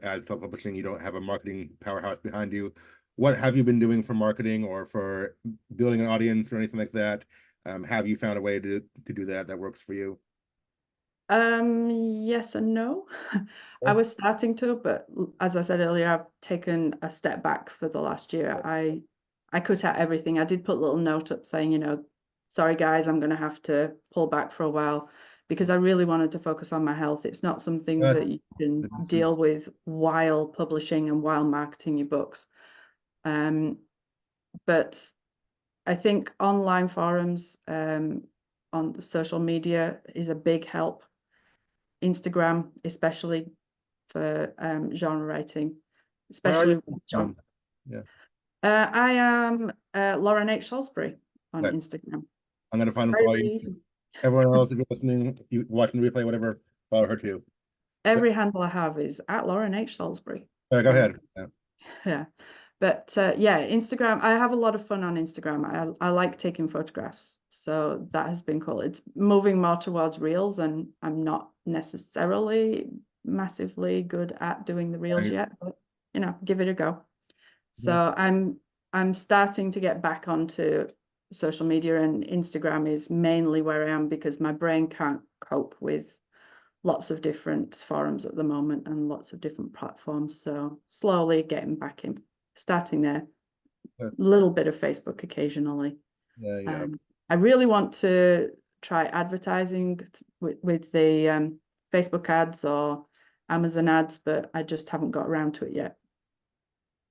Speaker 1: as self-publishing, you don't have a marketing powerhouse behind you. What have you been doing for marketing or for building an audience or anything like that? Have you found a way to do that works for you?
Speaker 2: Yes and no. I
Speaker 1: Okay.
Speaker 2: was starting to, but as I said earlier, I've taken a step back for the last year. I cut out everything. I did put a little note up saying, sorry guys, I'm going to have to pull back for a while because I really wanted to focus on my health. It's not something
Speaker 1: Uh,
Speaker 2: that you can
Speaker 1: this is
Speaker 2: deal with while publishing and while marketing your books. But I think online forums, on social media is a big help. Instagram, especially for genre writing,
Speaker 1: Where are you?
Speaker 2: especially with John.
Speaker 1: Yeah.
Speaker 2: I am Lauren H. Salisbury on
Speaker 1: Okay.
Speaker 2: Instagram.
Speaker 1: I'm gonna find them
Speaker 2: Very,
Speaker 1: for
Speaker 2: very
Speaker 1: you.
Speaker 2: easy.
Speaker 1: Everyone else, if you're listening, you watching the replay, whatever, follow her too. But,
Speaker 2: Every handle I have is at Lauren H. Salisbury.
Speaker 1: go
Speaker 2: Um,
Speaker 1: ahead. Yeah.
Speaker 2: yeah. But yeah, Instagram, I have a lot of fun on Instagram. I like taking photographs. So that has been cool. It's moving more towards reels, and I'm not necessarily massively good at doing the reels
Speaker 1: Right.
Speaker 2: yet, but give it a go.
Speaker 1: Yeah.
Speaker 2: So I'm starting to get back onto social media, and Instagram is mainly where I am because my brain can't cope with lots of different forums at the moment and lots of different platforms. So slowly getting back in, starting there,
Speaker 1: Yeah.
Speaker 2: a little bit of Facebook occasionally.
Speaker 1: Yeah. Yeah.
Speaker 2: I really want to try advertising with the Facebook ads or Amazon ads, but I just haven't got around to it yet.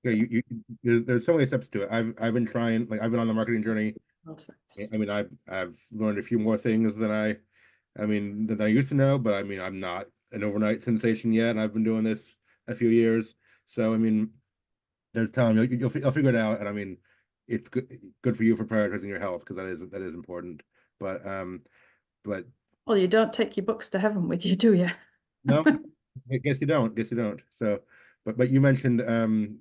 Speaker 1: Yeah, there's so many steps to it. I've been trying, like I've been on the marketing journey.
Speaker 2: Also.
Speaker 1: I mean, I've learned a few more things than I used to know, but I mean, I'm not an overnight sensation yet, and I've been doing this a few years. So I mean, there's time you'll figure it out, and I mean, it's good for you for prioritizing your health because that is important. But but
Speaker 2: Well, you don't take your books to heaven with you, do you?
Speaker 1: no, I guess you don't. Guess you don't. So, but you mentioned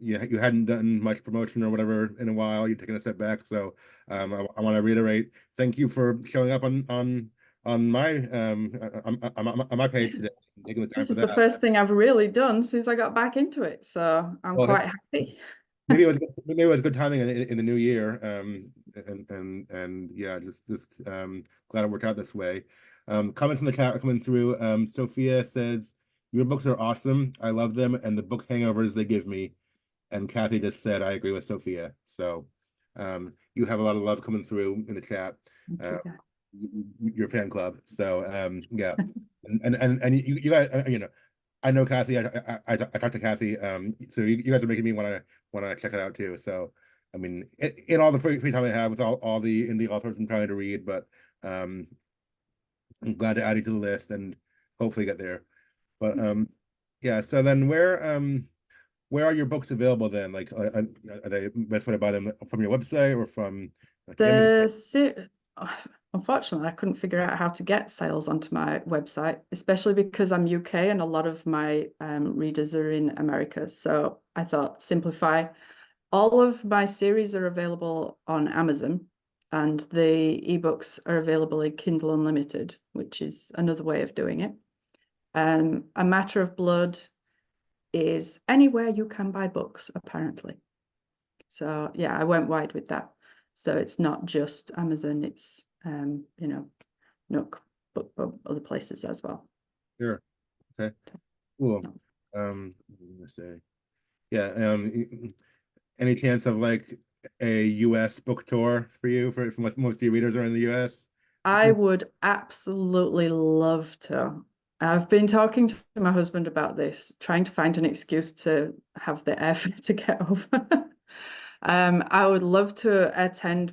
Speaker 1: you hadn't done much promotion or whatever in a while. You're taking a step back. So I want to reiterate, thank you for showing up on my on my page today and taking the time
Speaker 2: This
Speaker 1: for
Speaker 2: is the
Speaker 1: that.
Speaker 2: first thing I've really done since I got back into it, so I'm
Speaker 1: Well,
Speaker 2: quite happy.
Speaker 1: maybe it was good timing in the new year. And yeah, just glad it worked out this way. Comments in the chat are coming through. Sophia says your books are awesome. I love them and the book hangovers they give me. And Kathy just said I agree with Sophia. So you have a lot of love coming through in the chat.
Speaker 2: Thank
Speaker 1: Uh,
Speaker 2: you, guys.
Speaker 1: your fan club. So yeah, and you guys, I know Kathy. I talked to Kathy. So you guys are making me want to check it out too. So I mean, in all the free time I have with all the indie authors I'm trying to read, but um, I'm glad to add you to the list and hopefully get there. But yeah. So then where are your books available then? Like, are they best way to buy them from your website or from like Amazon?
Speaker 2: The se- Unfortunately, I couldn't figure out how to get sales onto my website, especially because I'm UK and a lot of my readers are in America. So I thought simplify. All of my series are available on Amazon, and the ebooks are available in Kindle Unlimited, which is another way of doing it. A Matter of Blood is anywhere you can buy books, apparently. So yeah, I went wide with that. So it's not just Amazon, it's Nook, but other places as well.
Speaker 1: Sure. Okay. Cool. Let's say, yeah. Any chance of like a US book tour for you for most of your readers are in the US?
Speaker 2: I would absolutely love to. I've been talking to my husband about this, trying to find an excuse to have the airfare to get over. I would love to attend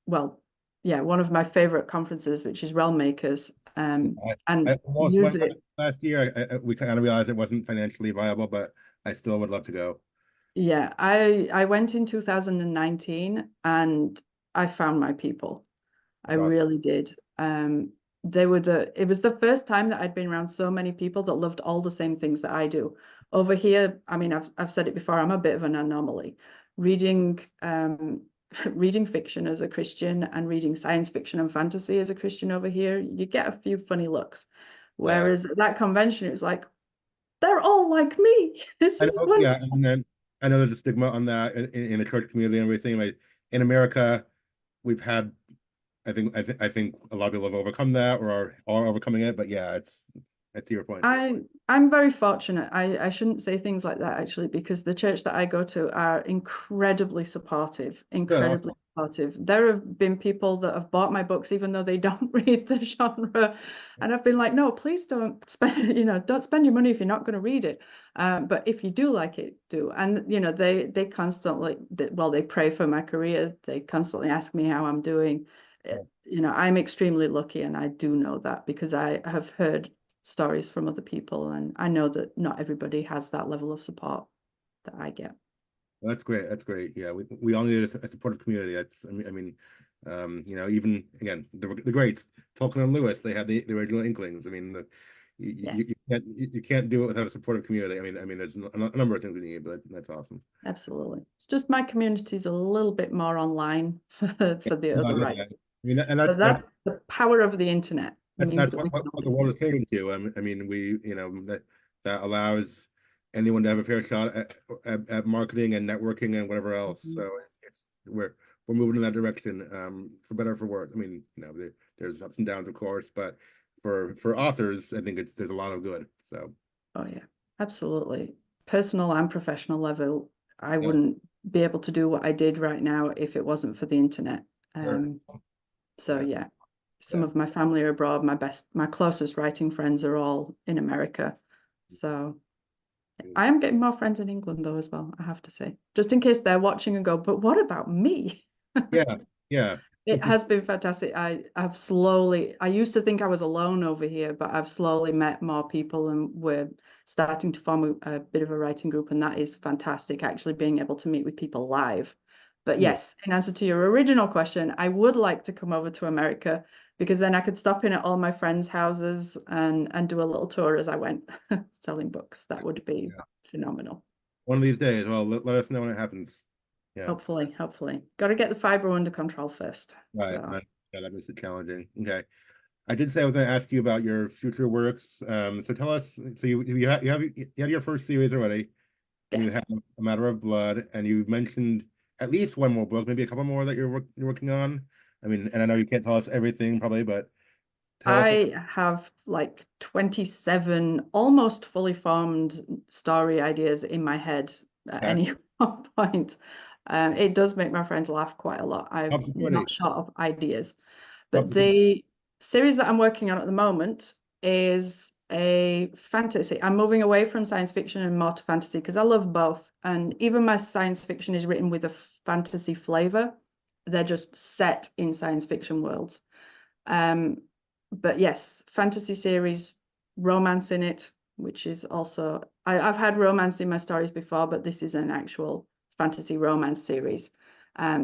Speaker 2: well, yeah, one of my favorite conferences, which is Realm Makers,
Speaker 1: I
Speaker 2: and
Speaker 1: almost
Speaker 2: use
Speaker 1: went
Speaker 2: it.
Speaker 1: last year. We kind of realized it wasn't financially viable, but I still would love to go.
Speaker 2: Yeah, I went in 2019 and I found my people. I
Speaker 1: It's awesome.
Speaker 2: really did. It was the first time that I'd been around so many people that loved all the same things that I do. Over here, I mean, I've said it before, I'm a bit of an anomaly. Reading reading fiction as a Christian and reading science fiction and fantasy as a Christian over here, you get a few funny looks.
Speaker 1: Yeah.
Speaker 2: Whereas at that convention, it was like, they're all like me. This
Speaker 1: I
Speaker 2: is
Speaker 1: know,
Speaker 2: fun.
Speaker 1: yeah, and then I know there's a stigma on that in the church community and everything. Like in America, we've had, I think a lot of people have overcome that or are overcoming it. But yeah, it's to your point.
Speaker 2: I'm very fortunate. I shouldn't say things like that actually, because the church that I go to are incredibly supportive,
Speaker 1: Yeah,
Speaker 2: incredibly
Speaker 1: awesome.
Speaker 2: supportive. There have been people that have bought my books even though they don't read the genre, and I've been like, no, please don't spend, don't spend your money if you're not going to read it. But if you do like it, do. And they constantly, well, they pray for my career. They constantly ask me how I'm doing. I'm extremely lucky, and I do know that because I have heard stories from other people, and I know that not everybody has that level of support that I get.
Speaker 1: That's great. That's great. Yeah, we all need a supportive community. Even again, the greats, Tolkien and Lewis, they had the original Inklings. I mean,
Speaker 2: Yes,
Speaker 1: you can't do it without a supportive community. I mean, there's a number of things we need, but that's awesome.
Speaker 2: absolutely. It's just my community's a little bit more online for the
Speaker 1: No, I
Speaker 2: other
Speaker 1: get
Speaker 2: right.
Speaker 1: that. I mean, and
Speaker 2: But that's the power of the internet means
Speaker 1: that's
Speaker 2: that we can
Speaker 1: what
Speaker 2: all
Speaker 1: the
Speaker 2: do
Speaker 1: world
Speaker 2: it.
Speaker 1: is catering to. I mean, that allows anyone to have a fair shot at marketing and networking and whatever else.
Speaker 2: Mhm.
Speaker 1: So we're moving in that direction, for better or for worse. I mean, there's ups and downs, of course, but for authors, I think there's a lot of good. So
Speaker 2: Oh yeah, absolutely. Personal and professional level, I
Speaker 1: yeah,
Speaker 2: wouldn't be able to do what I did right now if it wasn't for the internet.
Speaker 1: sure.
Speaker 2: Um, so
Speaker 1: Yeah.
Speaker 2: yeah, Some
Speaker 1: Yeah.
Speaker 2: of my family are abroad. My closest writing friends are all in America. So I am getting more friends in England though as well, I have to say. Just in case they're watching and go, but what about me?
Speaker 1: Yeah. Yeah.
Speaker 2: It has been fantastic. I used to think I was alone over here, but I've slowly met more people and we're starting to form a bit of a writing group, and that is fantastic, actually being able to meet with people live. But
Speaker 1: Yeah.
Speaker 2: yes, in answer to your original question, I would like to come over to America because then I could stop in at all my friends' houses and do a little tour as I went selling books. That would be
Speaker 1: Yeah.
Speaker 2: phenomenal.
Speaker 1: One of these days. Well, let us know when it happens. Yeah.
Speaker 2: Hopefully, hopefully. Got to get the fibro under control first.
Speaker 1: Right.
Speaker 2: So
Speaker 1: Yeah, that makes it challenging. Okay. I did say I was going to ask you about your future works. So tell us. So you had your first series already, and you
Speaker 2: yes.
Speaker 1: have A Matter of Blood, and you mentioned at least one more book, maybe a couple more that you're working on. I mean, and I know you can't tell us everything probably, but tell us.
Speaker 2: I have like 27 almost fully formed story ideas in my head at
Speaker 1: Okay.
Speaker 2: any one point. It does make my friends laugh quite a lot. I'm
Speaker 1: Top security.
Speaker 2: not short of ideas.
Speaker 1: Top
Speaker 2: But
Speaker 1: security.
Speaker 2: the series that I'm working on at the moment is a fantasy. I'm moving away from science fiction and more to fantasy because I love both. And even my science fiction is written with a fantasy flavor. They're just set in science fiction worlds. Um, but yes, fantasy series, romance in it, which is also I've had romance in my stories before, but this is an actual fantasy romance series.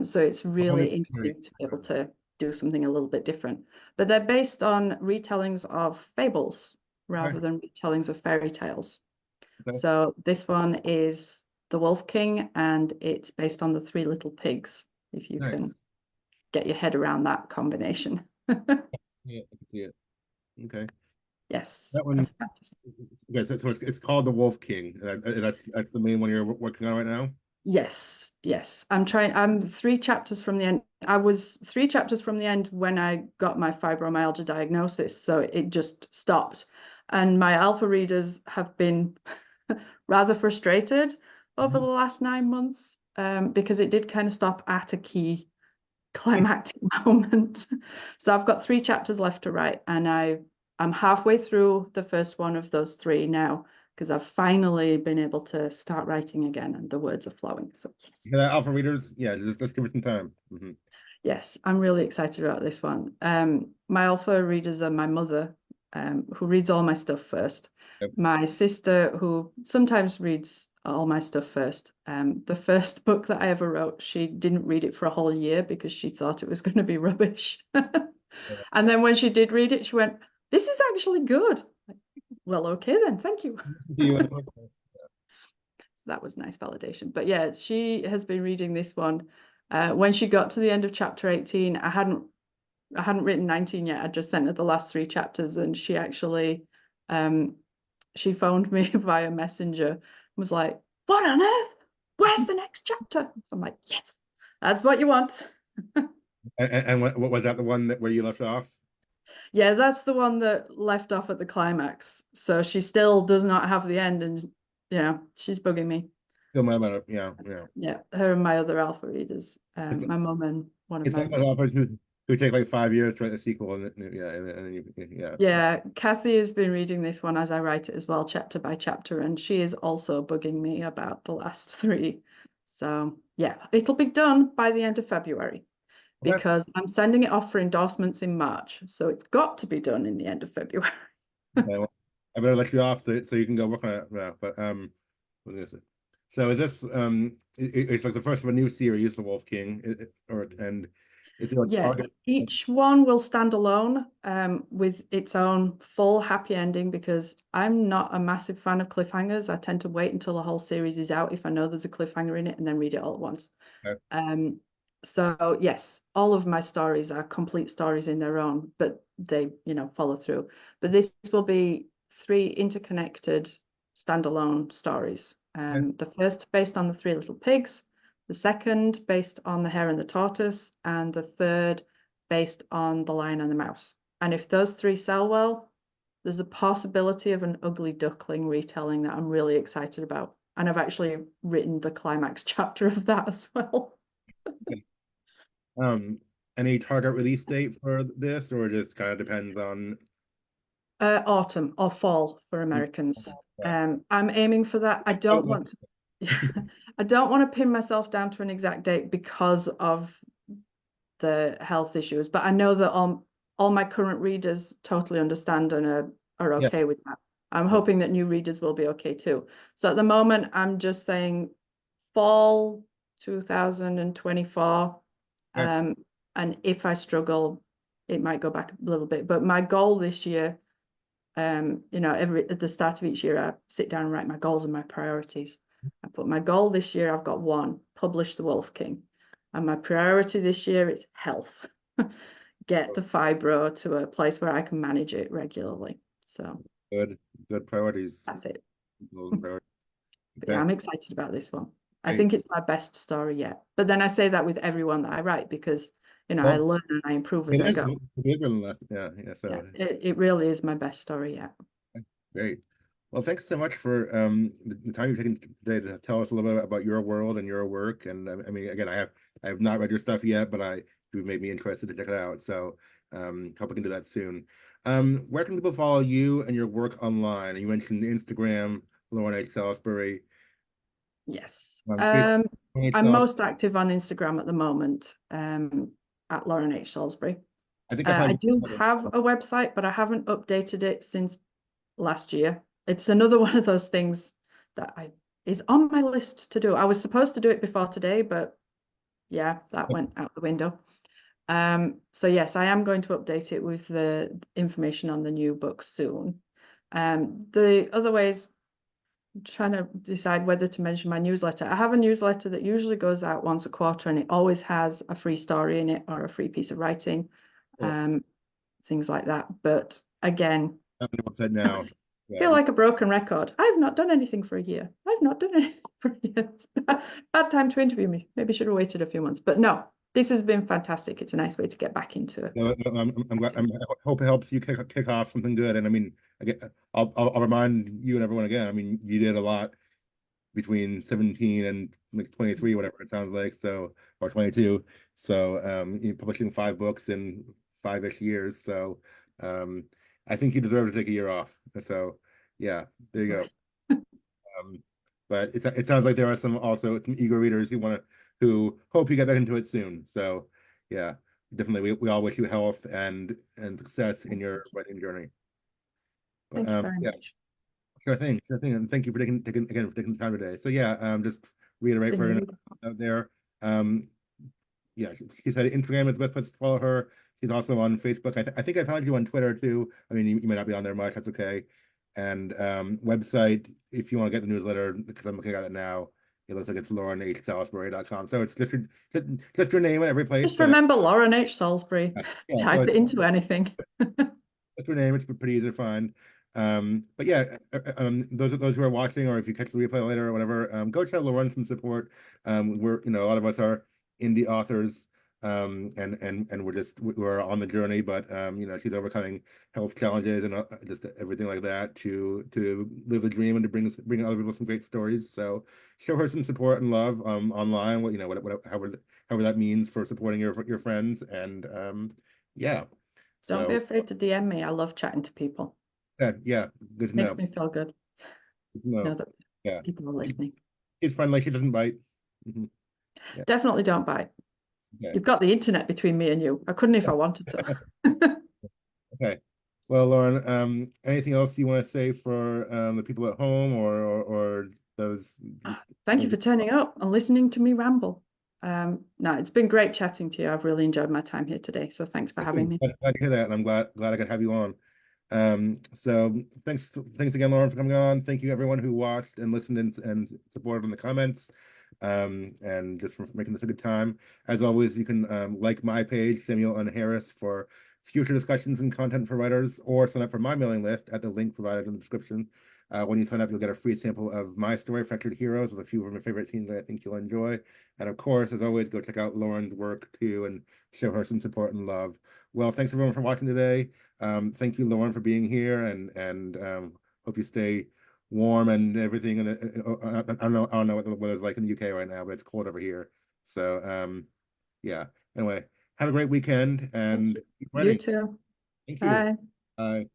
Speaker 2: So it's
Speaker 1: A whole new
Speaker 2: really
Speaker 1: series.
Speaker 2: interesting to be able to do something a little bit different. But they're based on retellings of fables
Speaker 1: Okay.
Speaker 2: rather than retellings of fairy tales.
Speaker 1: Okay.
Speaker 2: So this one is The Wolf King, and it's based on the Three Little Pigs, if you can
Speaker 1: Nice.
Speaker 2: get your head around that combination.
Speaker 1: Yeah, I can see it. Okay.
Speaker 2: Yes,
Speaker 1: That
Speaker 2: a
Speaker 1: one.
Speaker 2: fantasy.
Speaker 1: Okay, so it's called The Wolf King. That's the main one you're working on right now.
Speaker 2: Yes, yes. I'm 3 chapters from the end. I was 3 chapters from the end when I got my fibromyalgia diagnosis, so it just stopped. And my alpha readers have been rather frustrated over the
Speaker 1: Mhm.
Speaker 2: last 9 months, because it did kind of stop at a key climactic moment. So I've got 3 chapters left to write, and I'm halfway through the first one of those three now because I've finally been able to start writing again, and the words are flowing. So yes,
Speaker 1: Yeah, Alpha readers, yeah, just give it some time.
Speaker 2: yes, I'm really excited about this one. My alpha readers are my mother, who reads all my stuff first.
Speaker 1: Yep.
Speaker 2: My sister, who sometimes reads all my stuff first. The first book that I ever wrote, she didn't read it for a whole year because she thought it was going to be rubbish. And then when she did read it, she went, "This is actually good." Like, well, okay then, thank you.
Speaker 1: Listen to you in the podcast.
Speaker 2: So that was nice validation. But yeah, she has been reading this one. When she got to the end of chapter 18, I hadn't written 19 yet. I just sent her the last 3 chapters, and she actually she phoned me via messenger and was like, "What on earth? Where's the next chapter?" So I'm like, "Yes, that's what you want."
Speaker 1: And what was that the one that where you left off?
Speaker 2: Yeah, that's the one that left off at the climax. So she still does not have the end, and she's bugging me.
Speaker 1: Still my about it. Yeah, yeah.
Speaker 2: Yeah, her and my other alpha readers, my mum and one of
Speaker 1: It's
Speaker 2: my
Speaker 1: like those authors who take like 5 years to write a sequel, and yeah, and then yeah.
Speaker 2: yeah, Kathy has been reading this one as I write it as well, chapter by chapter, and she is also bugging me about the last three. So yeah, it'll be done by the end of February
Speaker 1: Okay.
Speaker 2: because I'm sending it off for endorsements in March. So it's got to be done in the end of February.
Speaker 1: Okay, well, I better let you off so you can go work on it now. But what was I gonna say? So is this it's like the first of a new series, The Wolf King, or and is it a
Speaker 2: Yeah,
Speaker 1: target?
Speaker 2: each one will stand alone, with its own full happy ending because I'm not a massive fan of cliffhangers. I tend to wait until the whole series is out if I know there's a cliffhanger in it and then read it all at once.
Speaker 1: Okay.
Speaker 2: Um, so yes, all of my stories are complete stories in their own, but they, follow through. But this will be 3 interconnected standalone stories.
Speaker 1: Okay.
Speaker 2: The first based on the Three Little Pigs, the second based on The Hare and the Tortoise, and the third based on The Lion and the Mouse. And if those three sell well, there's a possibility of an ugly duckling retelling that I'm really excited about. And I've actually written the climax chapter of that as well.
Speaker 1: Okay. Um, Any target release date for this, or it just kind of depends on?
Speaker 2: Autumn or fall for Americans.
Speaker 1: Yeah.
Speaker 2: I'm aiming for that. I don't
Speaker 1: Oh,
Speaker 2: want to, I don't want to pin myself down to an exact date because of the health issues, but I know that all my current readers totally understand and are
Speaker 1: yeah.
Speaker 2: okay with that. I'm
Speaker 1: Yeah.
Speaker 2: hoping that new readers will be okay too. So at the moment, I'm just saying fall 2024.
Speaker 1: Okay.
Speaker 2: Um, and if I struggle, it might go back a little bit. But my goal this year, every at the start of each year, I sit down and write my goals and my priorities. I put my goal this year, I've got one, publish The Wolf King. And my priority this year is health. Get the fibro to a place where I can manage it regularly. So
Speaker 1: Good, good priorities.
Speaker 2: that's it.
Speaker 1: Those priorities.
Speaker 2: But yeah,
Speaker 1: Okay,
Speaker 2: I'm excited about this one. I
Speaker 1: great.
Speaker 2: think it's my best story yet. But then I say that with everyone that I write because, I
Speaker 1: Well,
Speaker 2: learn and I improve as
Speaker 1: it
Speaker 2: I
Speaker 1: is
Speaker 2: go.
Speaker 1: bigger than last. Yeah, yeah.
Speaker 2: Yeah,
Speaker 1: So
Speaker 2: it really is my best story yet.
Speaker 1: great. Well, thanks so much for the time you've taken today to tell us a little bit about your world and your work. And I mean, again, I have not read your stuff yet, but you've made me interested to check it out. So hope we can do that soon. Where can people follow you and your work online? You mentioned Instagram, Lauren H. Salisbury,
Speaker 2: Yes.
Speaker 1: Facebook, Lauren H.
Speaker 2: I'm
Speaker 1: Salisbury.
Speaker 2: most active on Instagram at the moment, at Lauren H. Salisbury.
Speaker 1: I think I
Speaker 2: I
Speaker 1: found
Speaker 2: do
Speaker 1: you.
Speaker 2: have a website, but I haven't updated it since last year. It's another one of those things that I is on my list to do. I was supposed to do it before today, but yeah, that went out the window. So yes, I am going to update it with the information on the new book soon. The other ways, trying to decide whether to mention my newsletter. I have a newsletter that usually goes out once a quarter, and it always has a free story in it or a free piece of writing,
Speaker 1: Oh,
Speaker 2: um, things like that. But again,
Speaker 1: I'm on the website now. Yeah,
Speaker 2: feel like a broken record. I've not done anything for a year. I've not done anything for a year. Bad time to interview me. Maybe should have waited a few months. But no, this has been fantastic. It's a nice way to get back into it.
Speaker 1: no, no, I'm glad. I hope it helps you kick off something good. And I mean, again, I'll remind you and everyone again. I mean, you did a lot between 17 and like 23, whatever it sounds like. So, or 22. So, you're publishing 5 books in 5-ish years. So, um, I think you deserve to take a year off. So, yeah, there you go. Um, but it sounds like there are some eager readers who hope you get back into it soon. So yeah, definitely we all wish you health and success in your writing journey. But
Speaker 2: Thank you very
Speaker 1: yeah,
Speaker 2: much.
Speaker 1: sure thing, and thank you for taking the time today. So yeah, just reiterate
Speaker 2: Been
Speaker 1: for everyone
Speaker 2: really
Speaker 1: out there. Um, yeah, she said Instagram is the best place to follow her. She's also on Facebook. I think I found you on Twitter too. I mean, you may not be on there much. That's okay. And website, if you want to get the newsletter, because I'm looking at it now, it looks like it's laurenhsalisbury.com. So it's just your name in every place.
Speaker 2: Just
Speaker 1: So
Speaker 2: remember Lauren H. Salisbury.
Speaker 1: yeah, so
Speaker 2: Type it into anything.
Speaker 1: that's her name. It's pretty easy to find. But yeah, those who are watching, or if you catch the replay later or whatever, go show Lauren some support. A lot of us are indie authors, and we're on the journey, but she's overcoming health challenges and just everything like that to live the dream and to bring other people some great stories. So show her some support and love online. However that means for supporting your friends and yeah.
Speaker 2: Don't be
Speaker 1: So
Speaker 2: afraid to DM me. I love chatting to people.
Speaker 1: yeah, good to
Speaker 2: Makes
Speaker 1: know.
Speaker 2: me feel good.
Speaker 1: Good to know.
Speaker 2: Know that
Speaker 1: Yeah,
Speaker 2: people are listening.
Speaker 1: she's friendly. She doesn't bite. Yeah.
Speaker 2: Definitely don't bite.
Speaker 1: Okay.
Speaker 2: You've got the internet between me and you. I couldn't if I wanted to.
Speaker 1: Okay. Well, Lauren, anything else you want to say for the people at home or those just
Speaker 2: Thank you for turning up and listening to me ramble. No, it's been great chatting to you. I've really enjoyed my time here today. So thanks for having me.
Speaker 1: glad to hear that, and I'm glad I could have you on. So thanks again, Lauren, for coming on. Thank you everyone who watched and listened and supported in the comments. And just for making this a good time. As always, you can like my page, Samuel N. Harris, for future discussions and content for writers, or sign up for my mailing list at the link provided in the description. When you sign up, you'll get a free sample of my story, Fractured Heroes, with a few of my favorite scenes that I think you'll enjoy. And of course, as always, go check out Lauren's work too and show her some support and love. Well, thanks everyone for watching today. Thank you, Lauren, for being here, and hope you stay warm and everything. And I don't know what the weather's like in the UK right now, but it's cold over here. So yeah. Anyway, Have a great weekend
Speaker 2: Thank
Speaker 1: and
Speaker 2: you.
Speaker 1: keep
Speaker 2: You
Speaker 1: writing.
Speaker 2: too.
Speaker 1: Thank you.
Speaker 2: Bye.
Speaker 1: Bye.